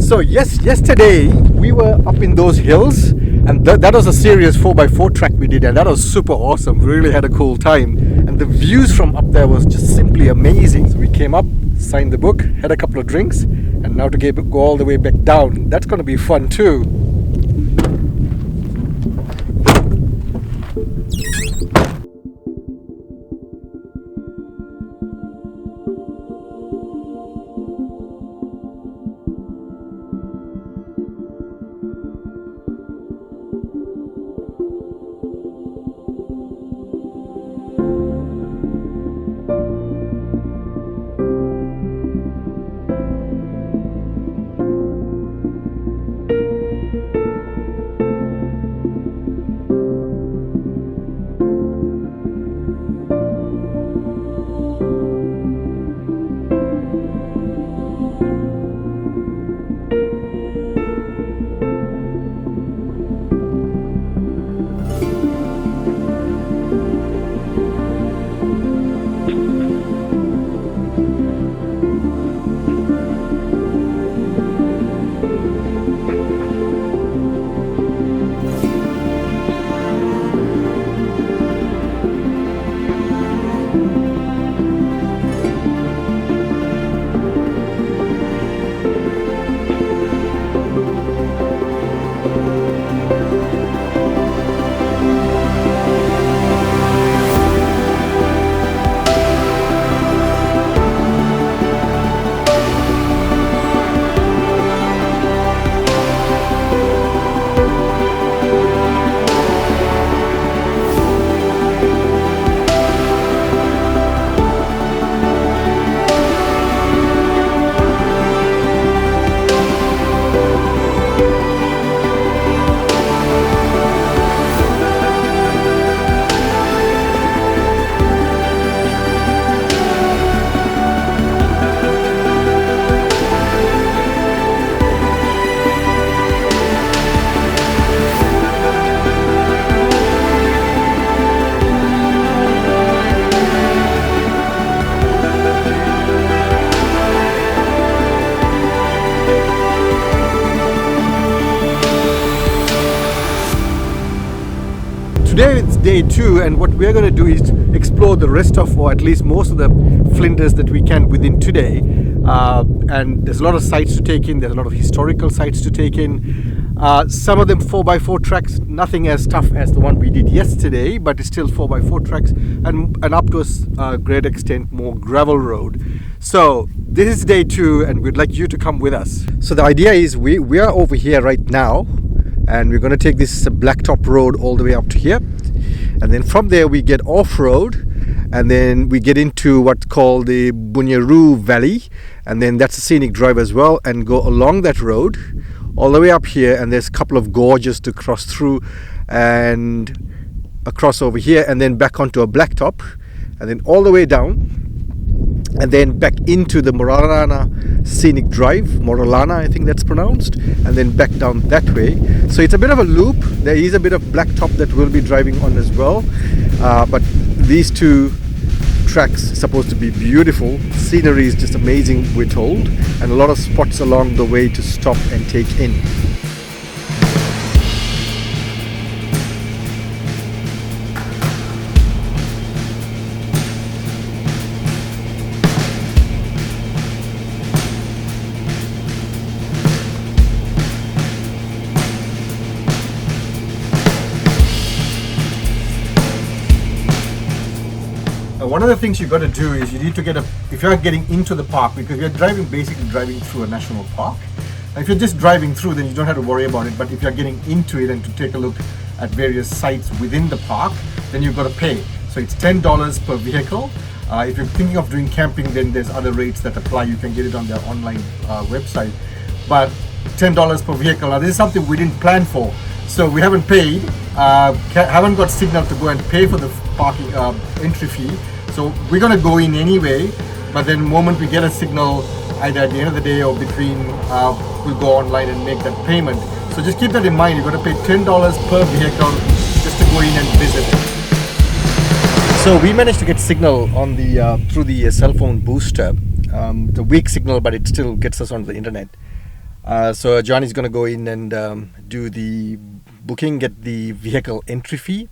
So yes, yesterday we were up in those hills, and that was a serious 4x4 track we did, and that was super awesome. We really had a cool time, and the views from up there was just simply amazing. So we came up, signed the book, had a couple of drinks, and now to go all the way back down. That's going to be fun too. Today it's day 2, and what we're going to do is explore the rest of, or at least most of the Flinders that we can within today. And there's a lot of sites to take in, there's a lot of historical sites to take in. Some of them 4x4 tracks, nothing as tough as the one we did yesterday, but it's still 4x4 tracks, and up to a great extent more gravel road. So this is day 2, and we'd like you to come with us. So the idea is we are over here right now, and we're going to take this blacktop road all the way up to here, and then from there we get off-road, and then we get into what's called the Bunyaru Valley, and then that's a scenic drive as well, and go along that road all the way up here, and there's a couple of gorges to cross through and across over here, and then back onto a blacktop, and then all the way down, and then back into the Moralana Scenic Drive, Moralana I think that's pronounced, and then back down that way. So it's a bit of a loop. There is a bit of blacktop that we'll be driving on as well, but these two tracks are supposed to be beautiful. Scenery is just amazing, we're told, and a lot of spots along the way to stop and take in. One of the things you've got to do is you need to get if you're getting into the park, because you're basically driving through a national park. And if you're just driving through, then you don't have to worry about it. But if you're getting into it and to take a look at various sites within the park, then you've got to pay. So it's $10 per vehicle. If you're thinking of doing camping, then there's other rates that apply. You can get it on their online website. But $10 per vehicle. Now this is something we didn't plan for. So we haven't paid, haven't got signal to go and pay for the parking entry fee. So we're going to go in anyway, but then the moment we get a signal, either at the end of the day or between, we'll go online and make that payment. So just keep that in mind. You've got to pay $10 per vehicle just to go in and visit. So we managed to get signal on the through the cell phone booster. The weak signal, but it still gets us onto the internet. So Johnny's going to go in and do the booking, get the vehicle entry fee.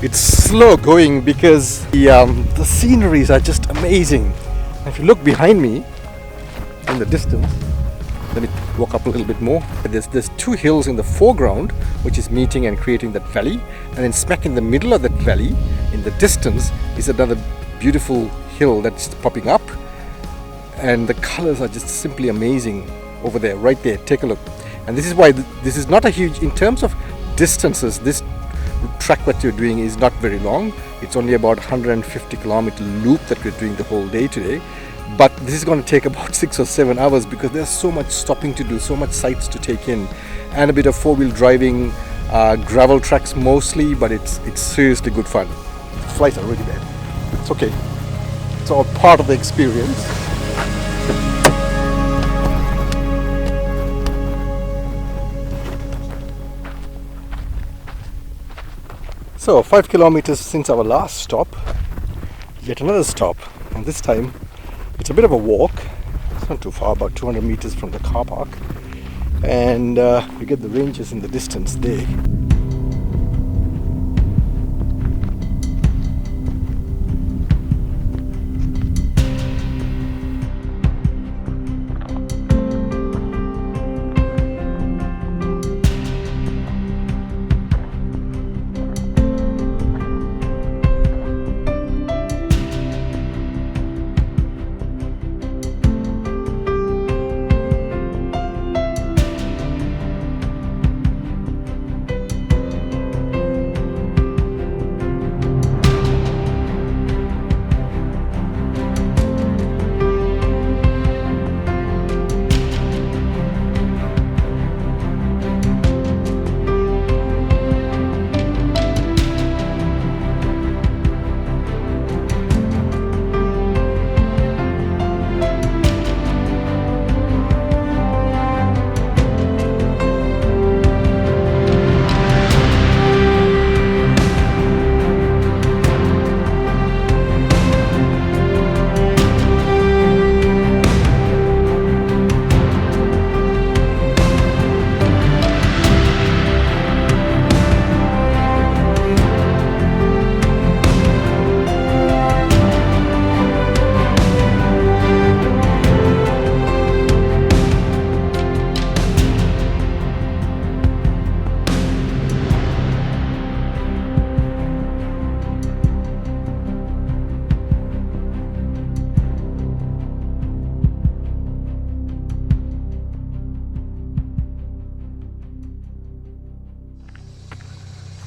It's slow going because the sceneries are just amazing. If you look behind me in the distance, let me walk up a little bit more. There's two hills in the foreground which is meeting and creating that valley, and then smack in the middle of that valley in the distance is another beautiful hill that's popping up, and the colors are just simply amazing over there, right there. Take a look. And this is why this is not a huge, in terms of distances, this track that you're doing is not very long. It's only about 150 kilometer loop that we're doing the whole day today, but this is going to take about 6 or 7 hours because there's so much stopping to do, so much sights to take in, and a bit of four-wheel driving, gravel tracks mostly, but it's seriously good fun. The flights are really bad. It's okay, it's all part of the experience. So 5 kilometers since our last stop, yet another stop, and this time it's a bit of a walk. It's not too far, about 200 meters from the car park, and you get the ranges in the distance there.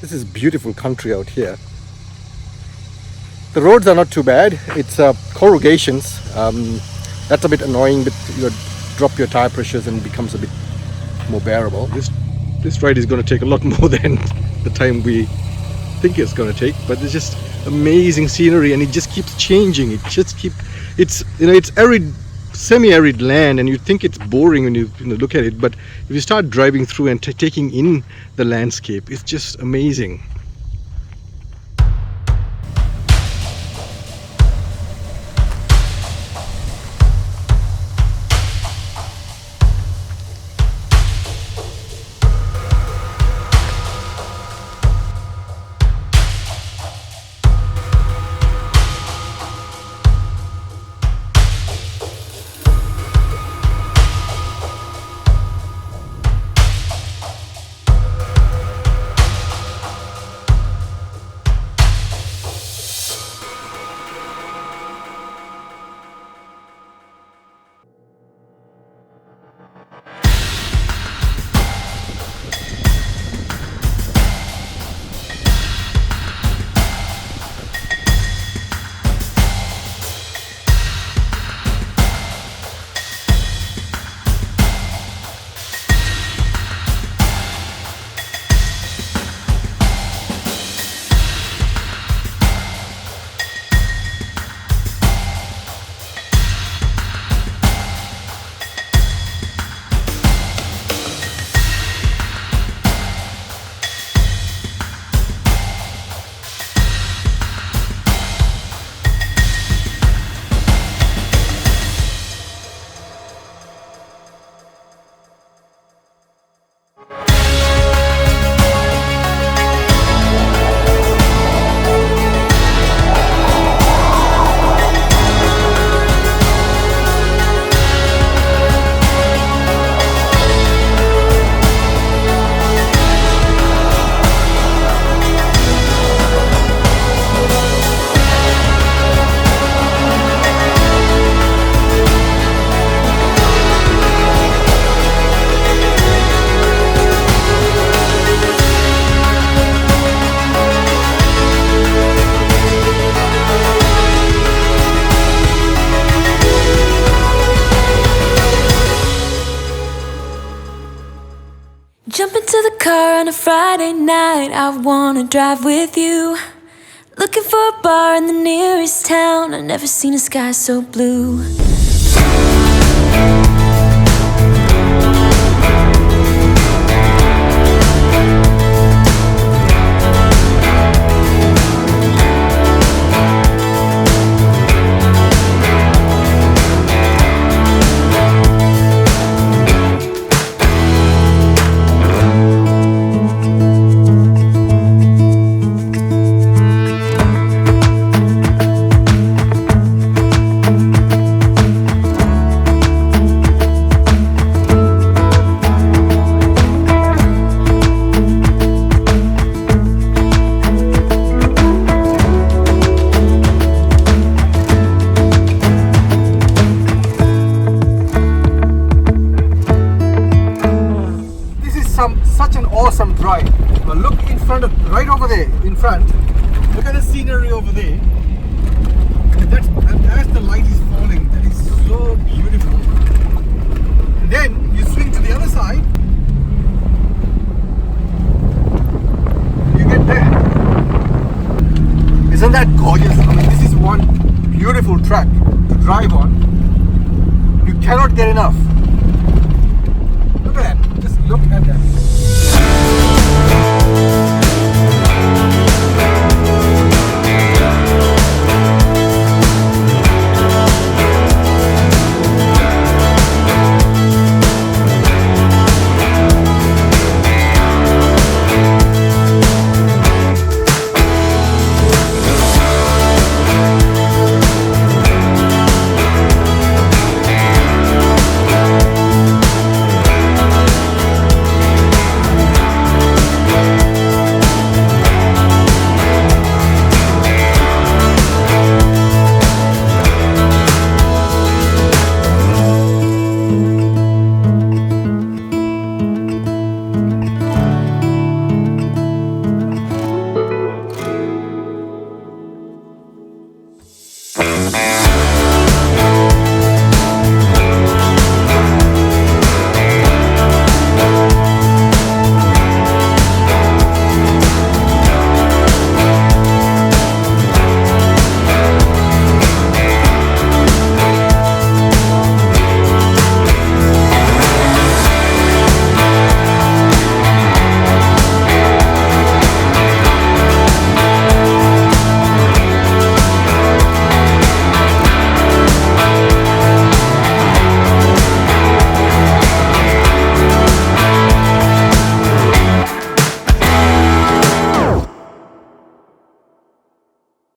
This is beautiful country out here. The roads are not too bad. It's corrugations. That's a bit annoying, but you drop your tire pressures and it becomes a bit more bearable. This ride is going to take a lot more than the time we think it's going to take, but it's just amazing scenery, and it just keeps changing. It's arid, semi-arid land, and you think it's boring when you look at it, but if you start driving through and taking in the landscape, it's just amazing. Friday night, I wanna drive with you. Looking for a bar in the nearest town. I've never seen a sky so blue. Such an awesome drive. Now look in front of, right over there, in front. Look at the scenery over there. And as the light is falling, that is so beautiful. And then you swing to the other side. You get there. Isn't that gorgeous? I mean, this is one beautiful track to drive on. You cannot get enough. Look at that. Just look at that.